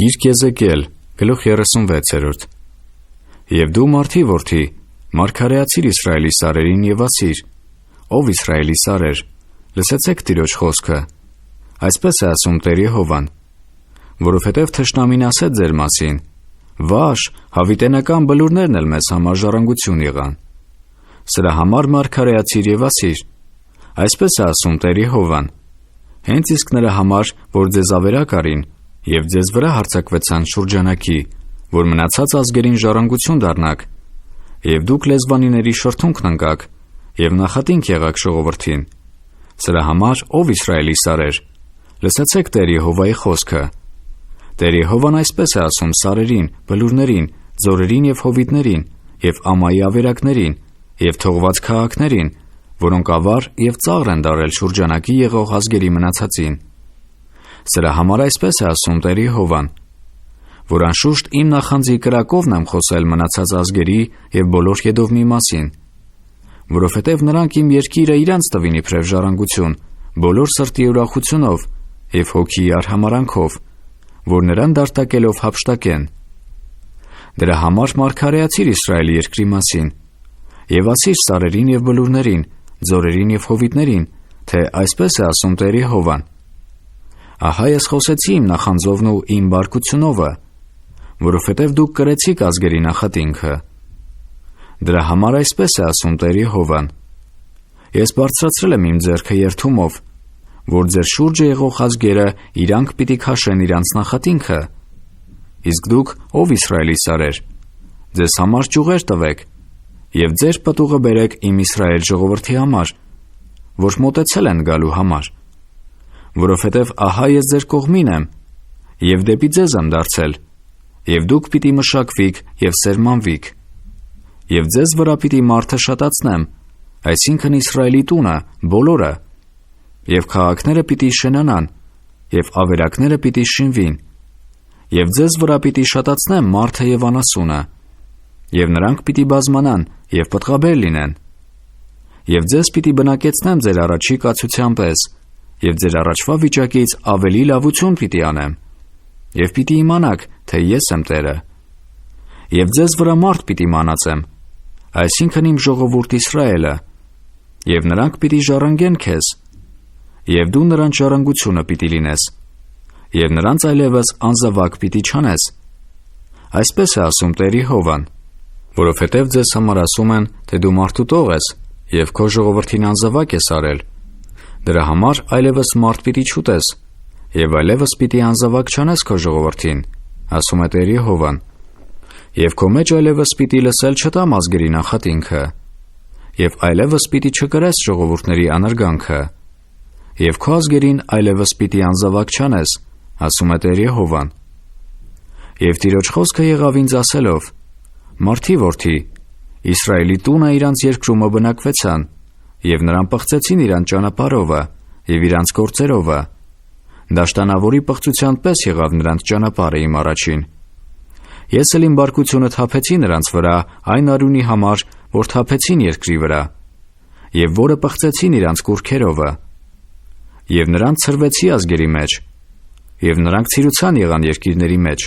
Գիրք Եզեկիել, գլուխ 36. Եվ դու մարդի որդի, մարգարեացիր Իսրայելի սարերին և ասիր. ով Իսրայելի սարեր, լսեցեք Տիրոջ խոսքը, այսպես է ասում Տեր Եհովան, որովհետև թշնամին ասեց ձեր մասին, վաշ, հավիտենական բլուրներն էլ մեզ համար ժառանգություն եղան, սրա համար մարգարեացիր և ասիր, այսպես է ասում Տեր Եհովան, հենց իսկ նրա համար, որ ձեզ ավերակ արին, և ձեզ վրա հարձակվեցան շուրջանակի, որ մնացած ազգերին ժառանգություն դառնաք, և դուք լեզվանիների շրթունքն ընկաք, և նախատինք եղաք ժողովրդին, սրա համար ով Իսրայելի սարեր, լսեցեք Տեր Եհովայի խոսքը, Տեր Եհովան այսպես է ասում սարերին, բլուրներին, ձորերին և հովիտներին, և ամայի ավերակներին, և թողված քաղաքներին, որոնք ավար և ծաղր են դարել շուրջանակի եղող ազգերի մնացածին, սրա համար այսպես է ասում Տեր Եհովան, որ անշուշտ իմ նախանձի կրակովն եմ խոսել մնացած ազգերի և բոլոր Եդովմի մասին, որովհետև նրանք իմ երկիրը իրանց տվին իբրև ժառանգություն, բոլոր սրտի ուրախությունով և հոգիի արհամարանքով, որ նրան դարտակելով հափշտակեն։ Դրա համար մարգարեացիր Իսրայելի երկրի մասին, և ասիր սարերին և բլուրներին, ձորերին և հովիտներին, թե այսպես է ասում Տեր Եհովան. ահա ես խոսեցի իմ նախանձովն ու իմ բարկությունովը, որովհետև դուք կրեցիք ազգերի նախատինքը։ Դրա համար այսպես է ասում Տեր Եհովան. ես բարձրացրել եմ իմ ձեռքը երդումով, որ ձեր շուրջը եղող ազգերը իրանք պիտի քաշեն իրանց նախատինքը, իսկ դուք, ով Իսրայելի սարեր, ձեզ համար ճյուղեր տվեք և ձեր պտուղը բերեք իմ Իսրայել ժողովրդի համար, որ մոտեցել են գալու համար, որովհետև ահա ես ձեր կողմին եմ և դեպի ձեզ եմ դարձել, և դուք պիտի մշակվիք և սերմանվիք, և ձեզ վրա պիտի մարդը շատացնեմ, այսինքն Իսրայելի տունը, բոլորը, և քաղաքները պիտի շենանան, և ավերակները պիտի շինվին, և ձեզ վրա պիտի շատացնեմ մարդը և անասունը, և նրանք պիտի բազմանան և պտղաբեր լինեն, և ձեզ պիտի բնակեցնեմ ձեր առաջի կացության պես, և ձեր առաջվա վիճակից ավելի լավություն պիտի անեմ, և պիտի իմանաք, թե ես եմ Տերը, և ձեզ վրա մարդ պիտի մանածեմ, այսինքն իմ ժողովուրդ Իսրայելը, և նրանք պիտի ժառանգեն քեզ, և դու նրանց ժառանգությունը պիտի լինես, և նրանց այլևս անզավակ պիտի չանես, այսպես է ասում Տեր Եհովան, որովհետև ձեզ համար ասում են, թե դու մարդու տող ես, և քո ժողովրդին անզավակ ես արել, դրա համար այլևս մարդ պիտի չուտես, և այլևս պիտի անզավակ չանես քո ժողովրդին, ասում է Տեր Եհովան, և քո մեջ այլևս պիտի լսել չտամ ազգերի նախատինքը, և այլևս պիտի չկրես ժողովուրդների անարգանքը, և քո ազգերին այլևս պիտի անզավակ չանես, ասում է Տեր Եհովան։ Եվ Տիրոջ խոսքը եղավ ինձ ասելով. Մարդի որդի, Իսրայելի տունը իրանց երկրումը բնակվեցան, և նրան պղծեցին իրանց ճանապարհովը և իրանց գործերովը, դաշտանավորի պղծության պես եղավ նրանց ճանապարհը իմ առաջին։ Ես էլ իմ բարկությունը թափեցի նրանց վրա այն արյունի համար, որ թափեցին երկրի վրա, և որը պղծեցին իրանց կուռքերովը, և նրանց ցրվեցի ազգերի մեջ, և նրանք ցիրուցան եղան երկիրների մեջ,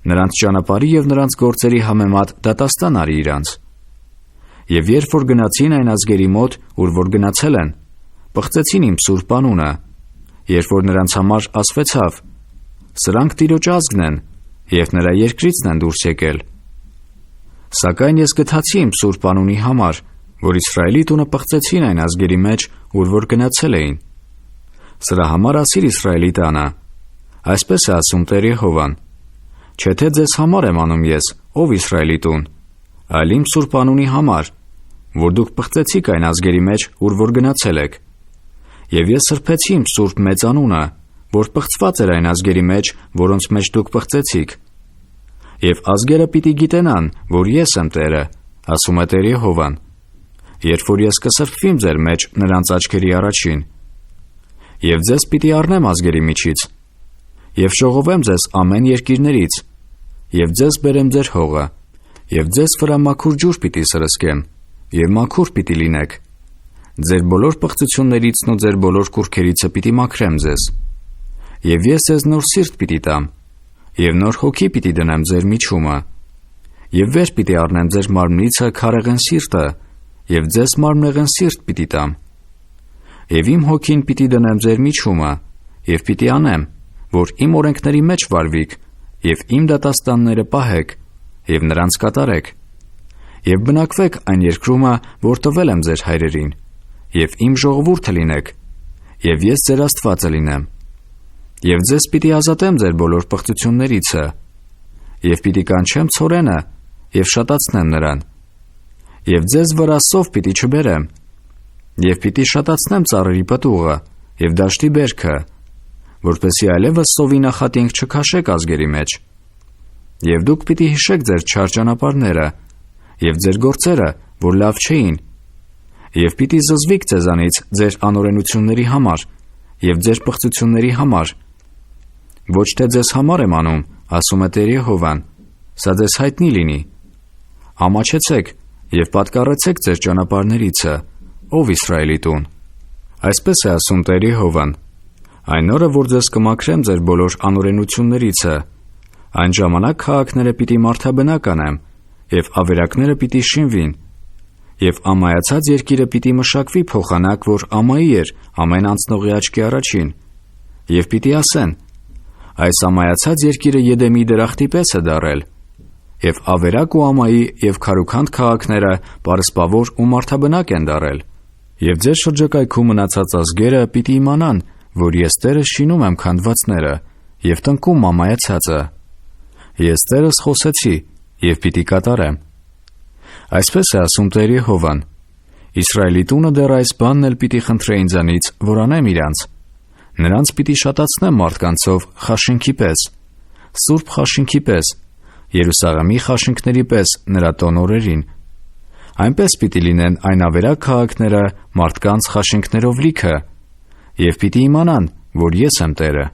նրանց ճանապարհի և նրանց գործերի համեմատ դատաստան արի իրանց։ Եվ երբ որ գնացին այն ազգերի մոտ, ուր որ գնացել են, պղծեցին իմ սուրբ անունը, երբ որ նրանց համար ասվեցավ. սրանք Տիրոջ ազգն են, և նրա երկրիցն են դուրս եկել։ Սակայն ես գթացի իմ սուրբ անունի համար, որ Իսրայելի տունը պղծեցին այն ազգերի մեջ, ուր որ գնացել էին։ Սրա համար ասիր Իսրայելի տանը. այսպես է ասում Տեր Եհովան. չէ թե ձեզ համար եմ անում ես, ով Իսրայելի տուն, այլ իմ սուրբ անունի համար, որ դուք պղծեցիք այն ազգերի մեջ, ուր որ գնացել եք։ Եվ ես սրբեցի իմ սուրբ մեծ անունը, որ պղծված էր այն ազգերի մեջ, որոնց մեջ դուք պղծեցիք։ Եվ ազգերը պիտի գիտենան, որ ես եմ Տերը, ասում է Տեր Եհովան, երբ որ ես կսրբվիմ ձեր մեջ նրանց աչքերի առաջին։ Եվ ձեզ պիտի առնեմ ազգերի միջից, և ժողովեմ ձեզ ամեն երկիրներից, և ձեզ բերեմ ձեր հողը, և ձեզ վրա մաքուր ջուր պիտի սրսկեմ, և մաքուր պիտի լինեք, ձեր բոլոր պղծություններիցն ու ձեր բոլոր կուռքերիցը պիտի մաքրեմ ձեզ, և ես ձեզ նոր սիրտ պիտի տամ, Եվ նոր հոգի պիտի դնեմ ձեր միջումը, եւ վեր պիտի առնեմ ձեր մարմնիցը քարեղեն սիրտը, եւ ձեզ մարմնեղեն սիրտ պիտի տամ։ Եվ իմ հոգին պիտի դնեմ ձեր միջումը, եւ պիտի անեմ, որ իմ օրենքների մեջ վարվիք, եւ իմ դատաստանները պահեք, եւ նրանց կատարեք, եւ բնակվեք այն երկրումը, որ տվել եմ ձեր հայրերին, եւ իմ ժողովուրդը լինեք, եւ ես ձեր Աստվածը լինեմ։ Եվ ձեզ պիտի ազատեմ ձեր բոլոր պղծություններիցը, եւ պիտի կանչեմ ցորենը, եւ շատացնեմ նրան, եւ ձեզ վրա սով պիտի չբերեմ, եւ պիտի շատացնեմ ծառերի պտուղը եւ դաշտի բերքը, որպեսզի այլևս սովի նախատինք չքաշեք ազգերի մեջ։ Եվ դուք պիտի հիշեք ձեր չար ճանապարհները եւ ձեր գործերը, որ լավ չէին, եւ պիտի զզվիք ձեզանից ձեր անօրենությունների համար եւ ձեր պղծությունների համար։ Ոչ թե ձեզ համար եմ անում, ասում է Տեր Եհովան, սա ձեզ հայտնի լինի։ Ամաչեցեք եւ պատկառեցեք ձեր ճանապարհներիցը, ով Իսրայելի տուն։ Այսպես է ասում Տեր Եհովան. այն օրը, որ ձեզ կմաքրեմ ձեր բոլոր անօրենություններիցը, այն ժամանակ քաղաքները պիտի մարդաբնակ անեմ, եւ ավերակները պիտի շինվին, եւ ամայացած երկիրը պիտի մշակվի փոխանակ, որ ամայի էր ամեն անցնողի աչքի առաջին, եւ պիտի ասեն. այս ամայացած երկիրը Եդեմի դրախտի պես է դարել, եւ ավերակ ու ամայի եւ քարուքանդ քաղաքները պարսպավոր ու մարդաբնակ են դարել, եւ ձեր շրջակայքում մնացած ազգերը պիտի իմանան, որ ես Տերը շինում եմ քանդվածները եւ տնկում ամայացածը։ Ես Տերս խոսեցի եւ պիտի կատարեմ։ Այսպես է ասում Տեր Եհովան. Իսրայելի տունը դեռ այս բանն էլ պիտի խնդրե ինձանից, որ անեմ իրանց։ Նրանց պիտի շատացնեմ մարդկանցով խաշինքի պես, սուրբ խաշինքի պես, Երուսաղեմի խաշինքների պես նրա տոնորերին։ Այնպես պիտի լինեն այն ավերակ քաղաքները մարդկանց խաշինքներով լիքը, եւ պիտի իմանան, որ ես եմ Տերը։